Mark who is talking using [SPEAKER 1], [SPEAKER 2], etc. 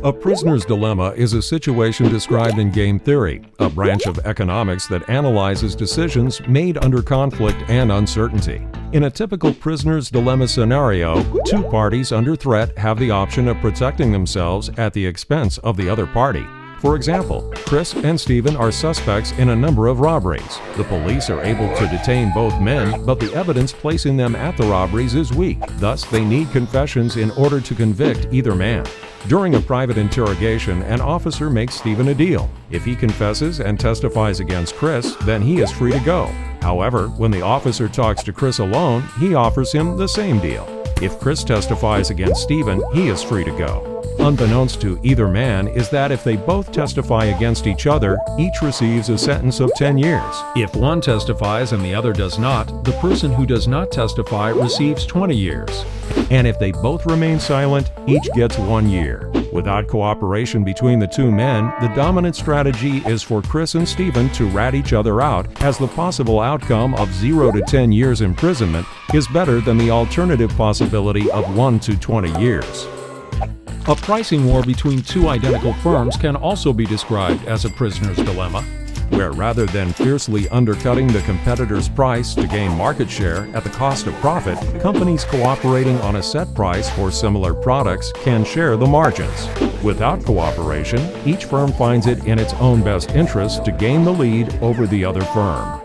[SPEAKER 1] A prisoner's dilemma is a situation described in game theory, a branch of economics that analyzes decisions made under conflict and uncertainty. In a typical prisoner's dilemma scenario, two parties under threat have the option of protecting themselves at the expense of the other party. For example, Chris and Stephen are suspects in a number of robberies. The police are able to detain both men, but the evidence placing them at the robberies is weak. Thus, they need confessions in order to convict either man. During a private interrogation, an officer makes Stephen a deal. If he confesses and testifies against Chris, then he is free to go. However, when the officer talks to Chris alone, he offers him the same deal. If Chris testifies against Stephen, he is free to go. Unbeknownst to either man is that if they both testify against each other, each receives a sentence of 10 years. If one testifies and the other does not, the person who does not testify receives 20 years. And if they both remain silent, each gets 1 year. Without cooperation between the two men, the dominant strategy is for Chris and Stephen to rat each other out, as the possible outcome of 0 to 10 years imprisonment is better than the alternative possibility of 1 to 20 years. A pricing war between two identical firms can also be described as a prisoner's dilemma, where rather than fiercely undercutting the competitor's price to gain market share at the cost of profit, companies cooperating on a set price for similar products can share the margins. Without cooperation, each firm finds it in its own best interest to gain the lead over the other firm.